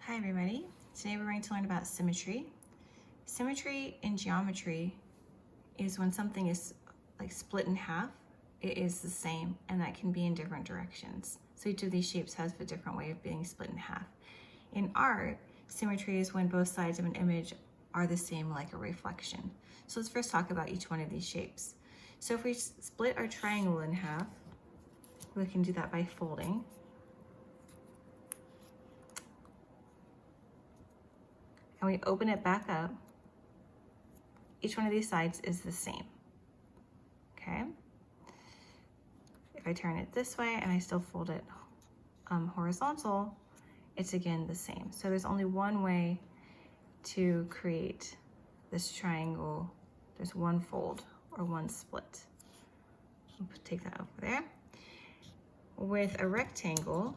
Hi everybody. Today we're going to learn about symmetry. Symmetry in geometry is when something is like split in half, it is the same and that can be in different directions. So each of these shapes has a different way of being split in half. In art, symmetry is when both sides of an image are the same like a reflection. So let's first talk about each one of these shapes. So if we split our triangle in half, we can do that by folding. And we open it back up, each one of these sides is the same, okay? If I turn it this way and I still fold it horizontal, it's again the same. So there's only one way to create this triangle. There's one fold or one split. I'll take that over there. With a rectangle,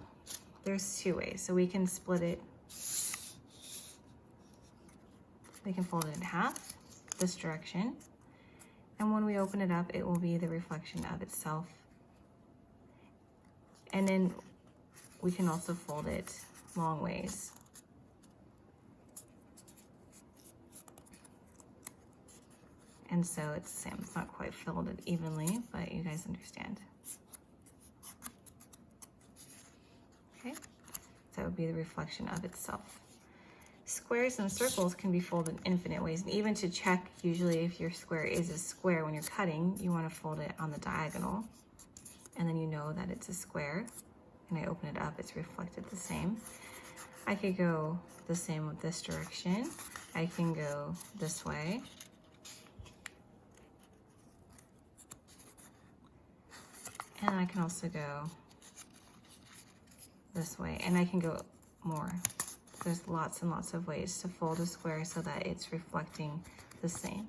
there's two ways. So we can split it. We can fold it in half, this direction. And when we open it up, it will be the reflection of itself. And then we can also fold it long ways. And so it's the same. It's not quite folded evenly, but you guys understand. Okay, so that would be the reflection of itself. Squares and circles can be folded in infinite ways, and even to check, usually if your square is a square when you're cutting, you want to fold it on the diagonal, and then you know that it's a square. And I open it up, it's reflected the same. I could go the same with this direction. I can go this way. And I can also go this way, and I can go more. There's lots and lots of ways to fold a square so that it's reflecting the same.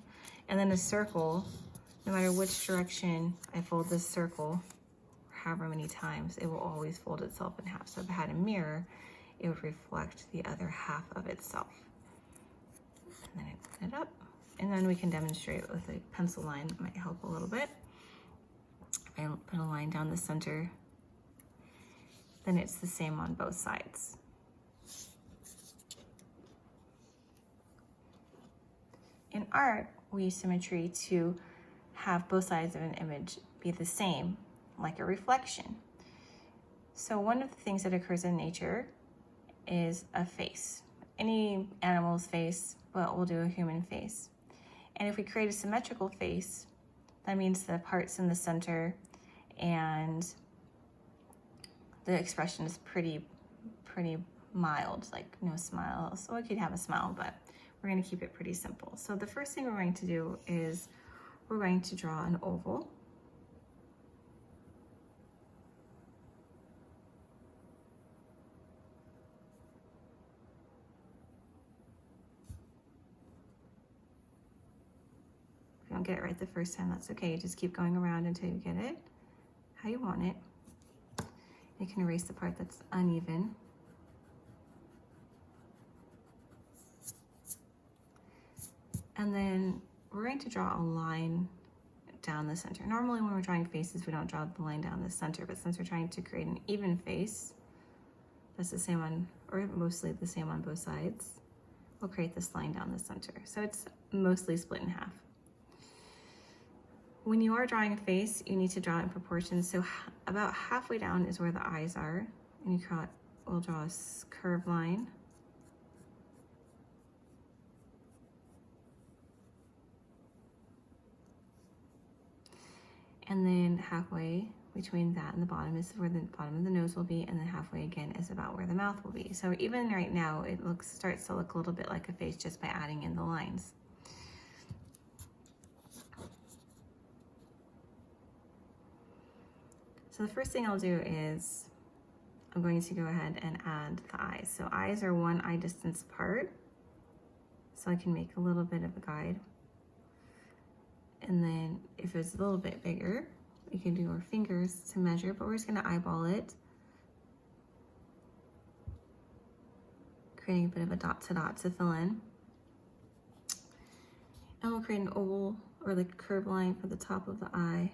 And then a circle, no matter which direction I fold this circle, however many times, it will always fold itself in half. So if it had a mirror, it would reflect the other half of itself. And then I open it up. And then we can demonstrate with a pencil line. It might help a little bit. I put a line down the center, then it's the same on both sides. In art, we use symmetry to have both sides of an image be the same, like a reflection. So one of the things that occurs in nature is a face. Any animal's face, but we'll do a human face. And if we create a symmetrical face, that means the parts in the center and the expression is pretty mild, like no smile. So we could have a smile, but we're going to keep it pretty simple. So the first thing we're going to do is we're going to draw an oval. If you don't get it right the first time, that's okay. You just keep going around until you get it how you want it. You can erase the part that's uneven. And then we're going to draw a line down the center. Normally when we're drawing faces, we don't draw the line down the center, but since we're trying to create an even face, that's the same on, or mostly the same on both sides, we'll create this line down the center. So it's mostly split in half. When you are drawing a face, you need to draw it in proportions. So about halfway down is where the eyes are, and we'll draw a curved line. And then halfway between that and the bottom is where the bottom of the nose will be, and then halfway again is about where the mouth will be. So even right now, it starts to look a little bit like a face just by adding in the lines. So the first thing I'll do is I'm going to go ahead and add the eyes. So eyes are one eye distance apart, so I can make a little bit of a guide. And then if it's a little bit bigger, we can do our fingers to measure, but we're just gonna eyeball it, creating a bit of a dot to dot to fill in. And we'll create an oval or like curved line for the top of the eye.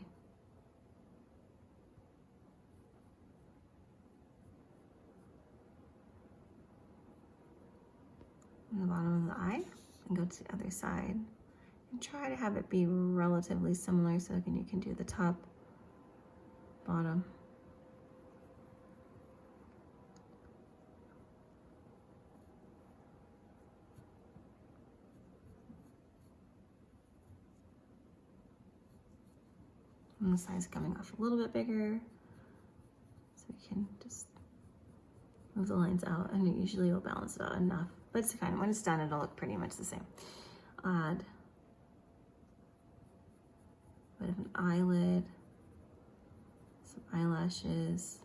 on the bottom of the eye and go to the other side. And try to have it be relatively similar so again you can do the top, bottom. And the side's coming off a little bit bigger. So we can just move the lines out and it usually will balance it out enough. But it's kind of, when it's done, it'll look pretty much the same. Add a bit of an eyelid, some eyelashes,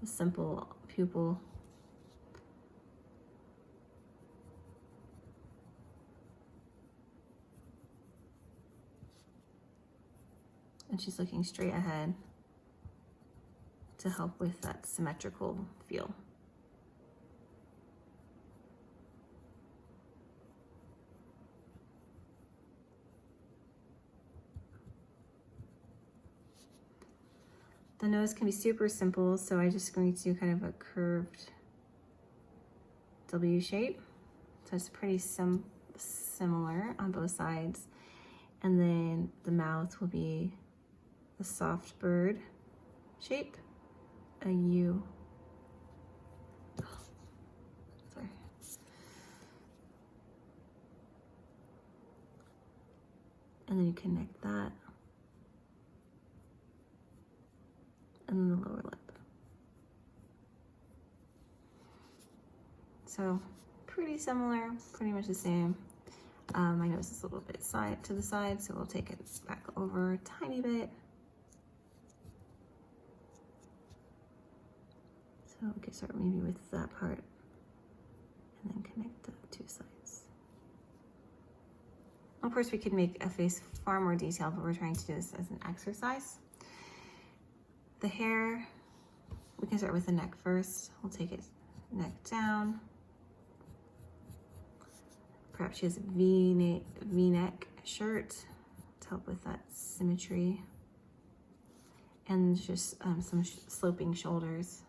a simple pupil. And she's looking straight ahead to help with that symmetrical feel. The nose can be super simple, so I'm just going to do kind of a curved W shape. So it's pretty similar on both sides. And then the mouth will be a soft bird shape, a U. Oh, sorry. And then you connect that. And then the lower lip. So pretty similar, pretty much the same. My nose is a little bit side to the side, so we'll take it back over a tiny bit. So we can start maybe with that part and then connect the two sides. Of course, we could make a face far more detailed, but we're trying to do this as an exercise. The hair, we can start with the neck first. We'll take it neck down. Perhaps she has a V-neck shirt to help with that symmetry. And just some sloping shoulders.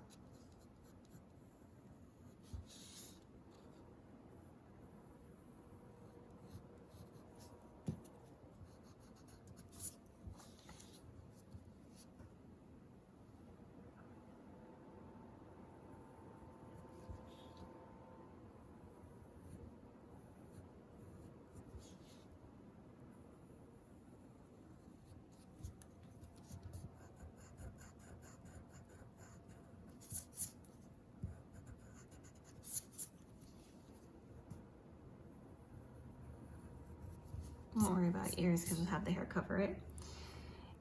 Don't worry about ears because we'll have the hair cover it.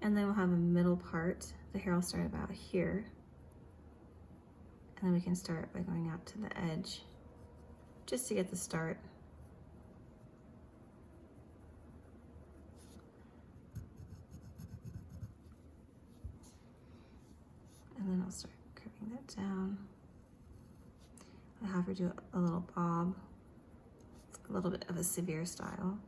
And then we'll have a middle part. The hair will start about here. And then we can start by going out to the edge just to get the start. And then I'll start curving that down. I'll have her do a little bob, a little bit of a severe style.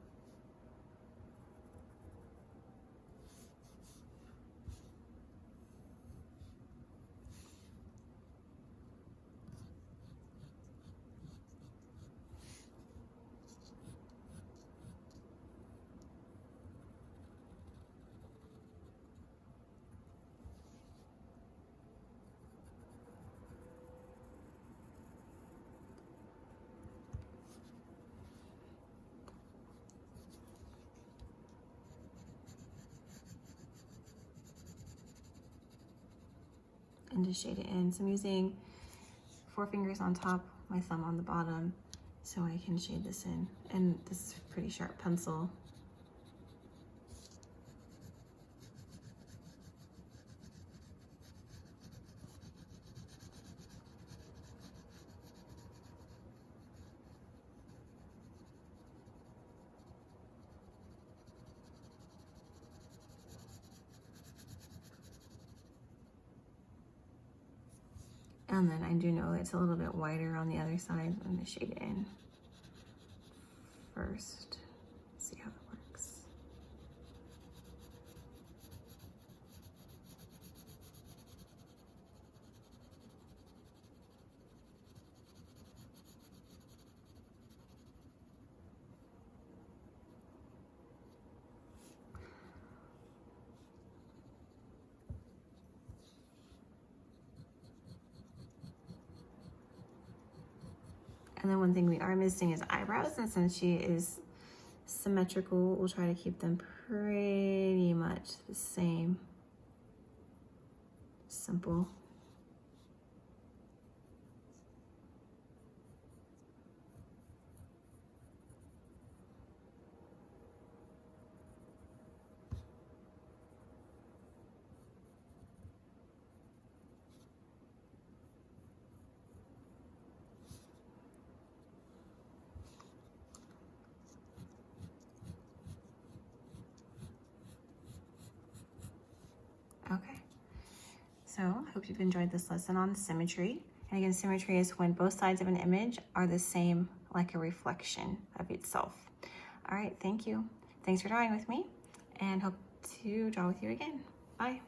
And just shade it in. So I'm using 4 fingers on top, my thumb on the bottom, so I can shade this in. And this is a pretty sharp pencil. And then I do know it's a little bit whiter on the other side. I'm gonna shade it in first, see how it works. And then one thing we are missing is eyebrows, and since she is symmetrical, we'll try to keep them pretty much the same. Simple. Okay, so I hope you've enjoyed this lesson on symmetry. And again, symmetry is when both sides of an image are the same, like a reflection of itself. All right, thank you. Thanks for drawing with me, and hope to draw with you again. Bye.